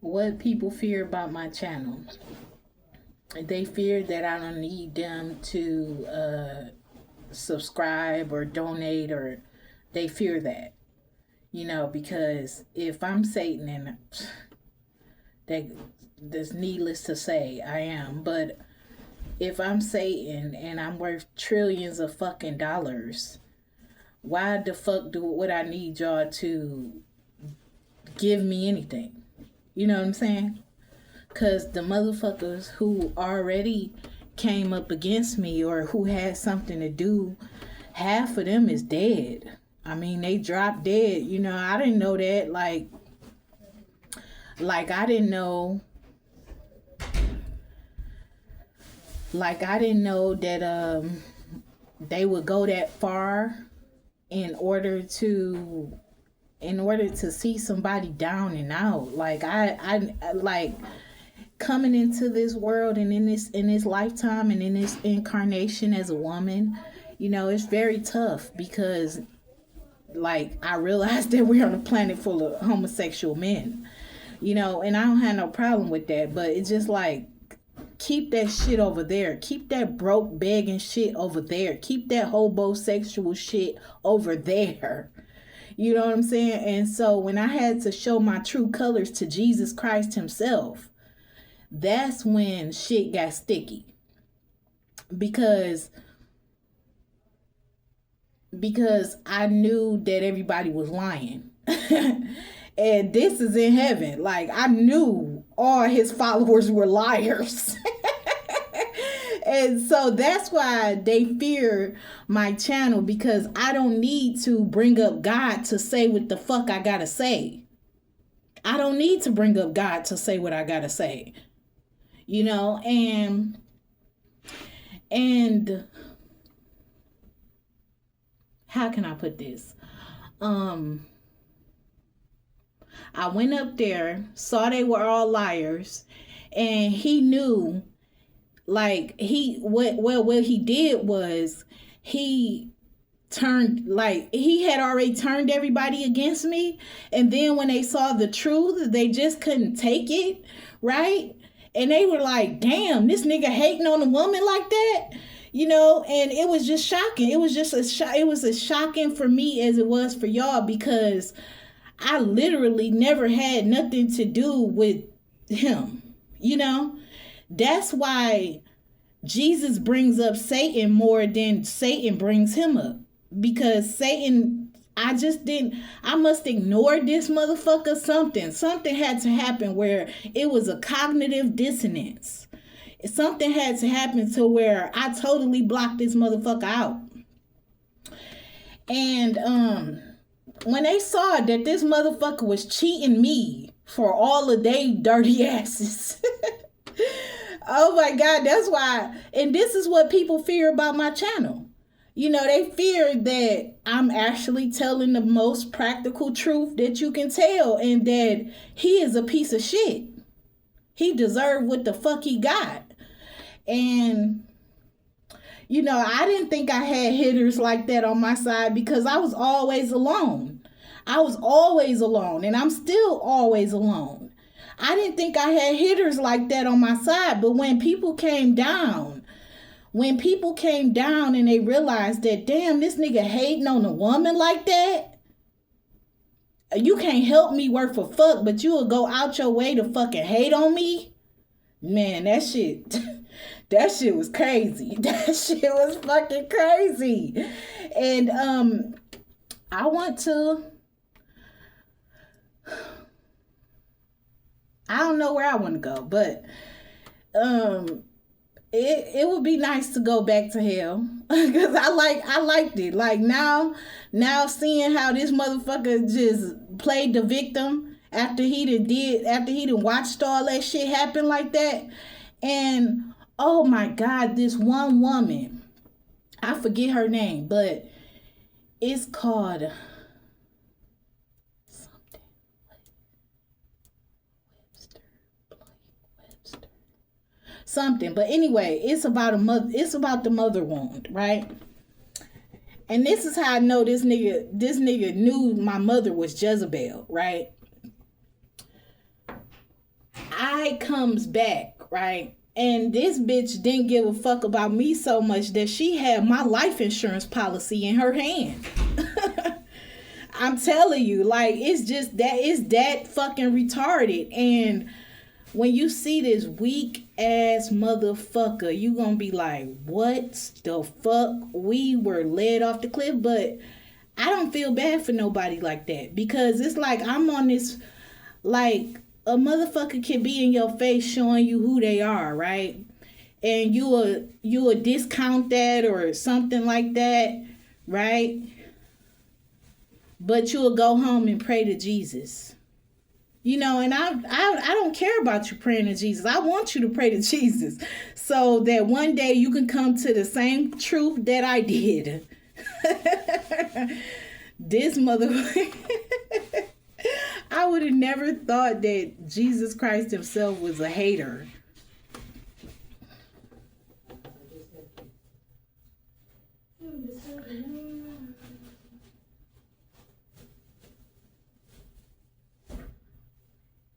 What people fear about my channel. They fear that I don't need them to subscribe or donate, or they fear that, because if I'm Satan, and that that's needless to say, I am, but if I'm Satan and I'm worth trillions of fucking dollars, why the fuck would I need y'all to give me anything? You know what I'm saying? Because the motherfuckers who already came up against me or who had something to do, half of them is dead. I mean, they dropped dead. I didn't know that. I didn't know. I didn't know that they would go that far in order to see somebody down and out. I coming into this world and in this lifetime and in this incarnation as a woman, it's very tough because I realized that we're on a planet full of homosexual men, and I don't have no problem with that, but it's just keep that shit over there. Keep that broke begging shit over there. Keep that homosexual shit over there. You know what I'm saying? And so when I had to show my true colors to Jesus Christ himself, that's when shit got sticky. Because I knew that everybody was lying. And this is in heaven. I knew all his followers were liars. And so that's why they fear my channel, because I don't need to bring up God to say what the fuck I gotta say. I don't need to bring up God to say what I gotta say. And how can I put this? I went up there, saw they were all liars, and he knew, what he did was he turned, he had already turned everybody against me, and then when they saw the truth, they just couldn't take it, right? And they were like, damn, this nigga hating on a woman like that? And it was just shocking. It was just it was as shocking for me as it was for y'all, because I literally never had nothing to do with him. That's why Jesus brings up Satan more than Satan brings him up. Because Satan, I must ignore this motherfucker. Something had to happen where it was a cognitive dissonance. Something had to happen to where I totally blocked this motherfucker out. And when they saw that this motherfucker was cheating me for all of they dirty asses. Oh my God, that's why. And this is what people fear about my channel. They fear that I'm actually telling the most practical truth that you can tell, and that he is a piece of shit. He deserved what the fuck he got. And I didn't think I had hitters like that on my side, because I was always alone. I was always alone, and I'm still always alone. I didn't think I had hitters like that on my side, but when people came down and they realized that, damn, this nigga hating on a woman like that, you can't help me worth a fuck, but you will go out your way to fucking hate on me? Man, that shit was crazy. That shit was fucking crazy. And I don't know where I want to go, but it would be nice to go back to hell, because I liked it. Now seeing how this motherfucker just played the victim after he done watched all that shit happen like that. And oh my God, this one woman, I forget her name, but it's called something. But anyway, it's about the mother wound, right? And this is how I know this nigga knew my mother was Jezebel, right? I comes back, right? And this bitch didn't give a fuck about me so much that she had my life insurance policy in her hand. I'm telling you, like, it's that fucking retarded. And when you see this weak ass motherfucker, you gonna be like, what the fuck? We were led off the cliff. But I don't feel bad for nobody like that, because it's like I'm on this, like, a motherfucker can be in your face showing you who they are, right? And you will discount that or something like that, right? But you will go home and pray to Jesus. You know, and I don't care about you praying to Jesus. I want you to pray to Jesus so that one day you can come to the same truth that I did. This motherfucker. I would have never thought that Jesus Christ himself was a hater.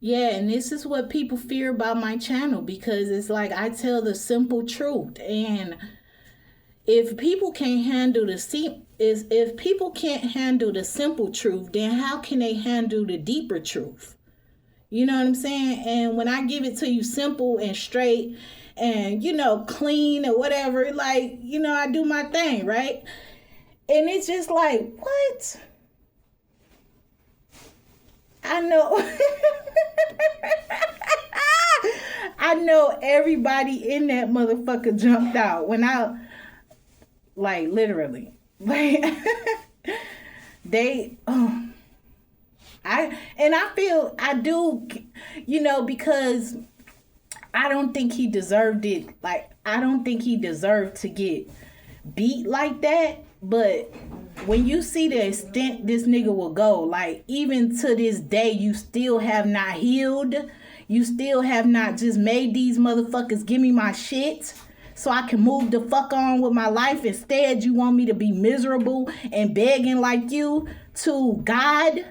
Yeah, and this is what people fear about my channel, because it's like I tell the simple truth. And if people can't handle if people can't handle the simple truth, then how can they handle the deeper truth? You know what I'm saying? And when I give it to you simple and straight and, you know, clean or whatever, like, you know, I do my thing, right? And it's just like, what? I know. I know everybody in that motherfucker jumped out when I, like, literally. Like, I do, you know, because I don't think he deserved it. Like, I don't think he deserved to get beat like that. But when you see the extent this nigga will go, like, even to this day, you still have not healed. You still have not just made these motherfuckers give me my shit so I can move the fuck on with my life. Instead, you want me to be miserable and begging like you to God.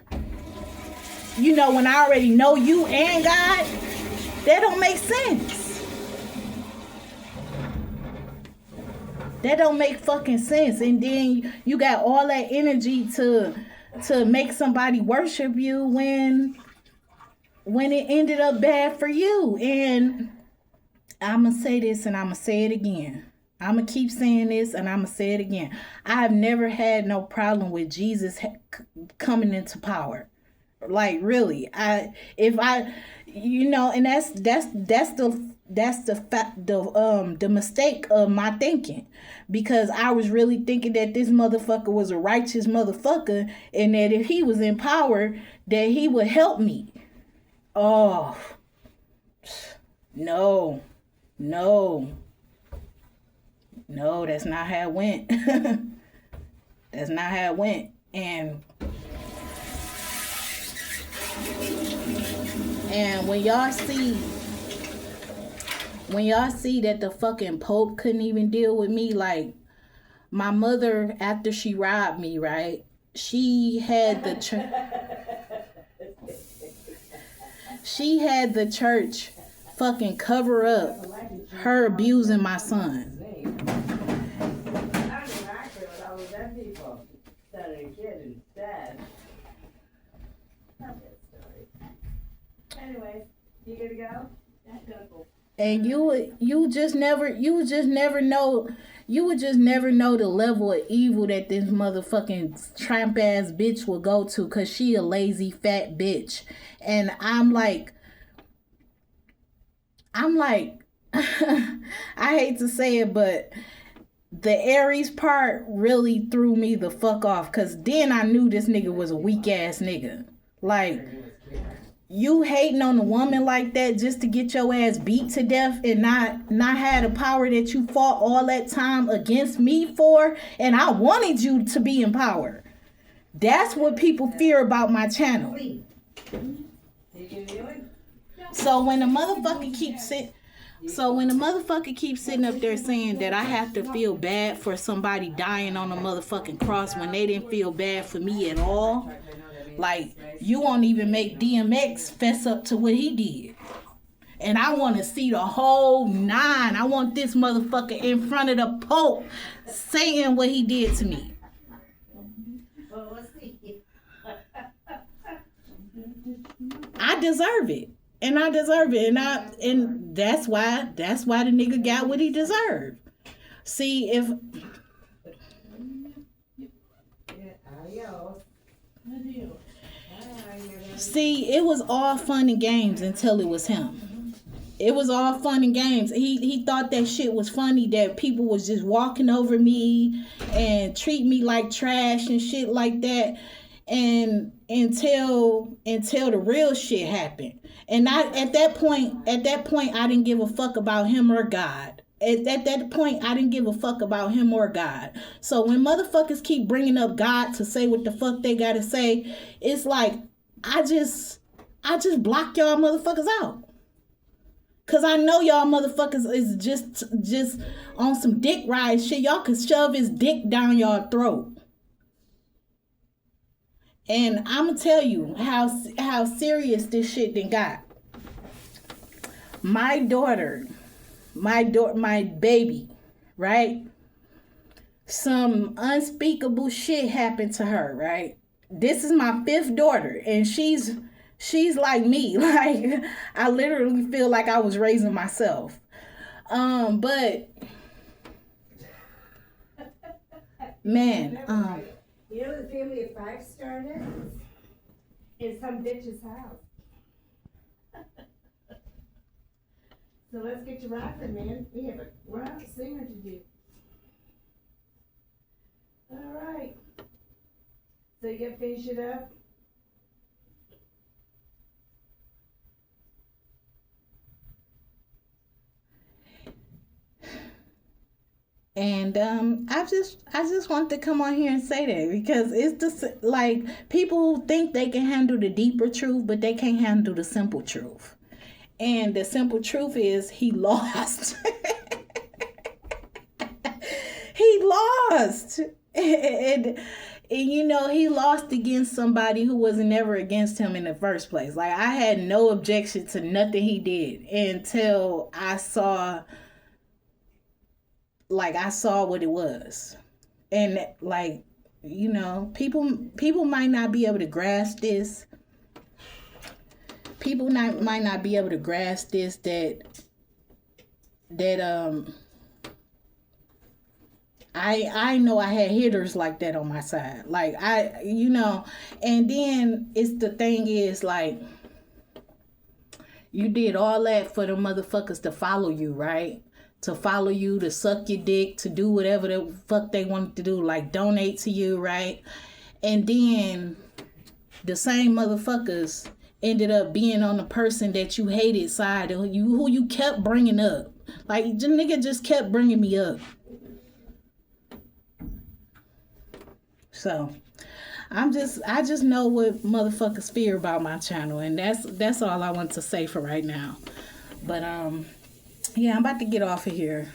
You know, when I already know you and God, that don't make sense. That don't make fucking sense. And then you got all that energy to make somebody worship you when it ended up bad for you. And I'm going to say this and I'm going to say it again. I'm going to keep saying this and I'm going to say it again. I've never had no problem with Jesus coming into power. Like, really. You know, and that's the mistake of my thinking, because I was really thinking that this motherfucker was a righteous motherfucker and that if he was in power that he would help me. Oh, no, that's not how it went. That's not how it went. And when y'all see that the fucking Pope couldn't even deal with me, like, my mother, after she robbed me, right? She had the church fucking cover up her abusing my son. Anyway, you good to go? And you would just never know the level of evil that this motherfucking tramp ass bitch will go to, cause she a lazy fat bitch. And I'm like I hate to say it, but the Aries part really threw me the fuck off, cause then I knew this nigga was a weak ass nigga. Like, you hating on a woman like that just to get your ass beat to death and not have the power that you fought all that time against me for, and I wanted you to be in power. That's what people fear about my channel. So when the motherfucker keeps sitting up there saying that I have to feel bad for somebody dying on a motherfucking cross when they didn't feel bad for me at all, like, you won't even make DMX fess up to what he did. And I want to see the whole 9. I want this motherfucker in front of the Pope saying what he did to me. Well, let's see. I deserve it. And I deserve it. And that's why the nigga got what he deserved. See, if See, it was all fun and games until it was him. It was all fun and games. He thought that shit was funny, that people was just walking over me and treat me like trash and shit like that. And until the real shit happened. And at that point I didn't give a fuck about him or God. At that point, I didn't give a fuck about him or God. So when motherfuckers keep bringing up God to say what the fuck they gotta say, it's like, I just block y'all motherfuckers out. Cause I know y'all motherfuckers is just on some dick ride shit. Y'all could shove his dick down y'all throat. And I'ma tell you how serious this shit done got. My daughter, my baby, right? Some unspeakable shit happened to her, right? This is my 5th daughter, and she's like me. Like, I literally feel like I was raising myself. But man, you know the family of 5 started in some bitch's house. So let's get you rocking, man. We have a rock singer to do. All right. So you gotta finish it up. and I just want to come on here and say that, because it's just like, people think they can handle the deeper truth, but they can't handle the simple truth. And the simple truth is, he lost. He lost. And you know, he lost against somebody who was never against him in the first place. Like, I had no objection to nothing he did until I saw what it was. And like, you know, people might not be able to grasp this. People might not be able to grasp this, that I know I had hitters like that on my side. Like, you know, and then the thing is, like, you did all that for the motherfuckers to follow you, right? To follow you, to suck your dick, to do whatever the fuck they wanted to do, like donate to you, right? And then the same motherfuckers ended up being on the person that you hated side, who you kept bringing up. Like, the nigga just kept bringing me up. So, I just know what motherfuckers fear about my channel, and that's all I want to say for right now. But yeah, I'm about to get off of here.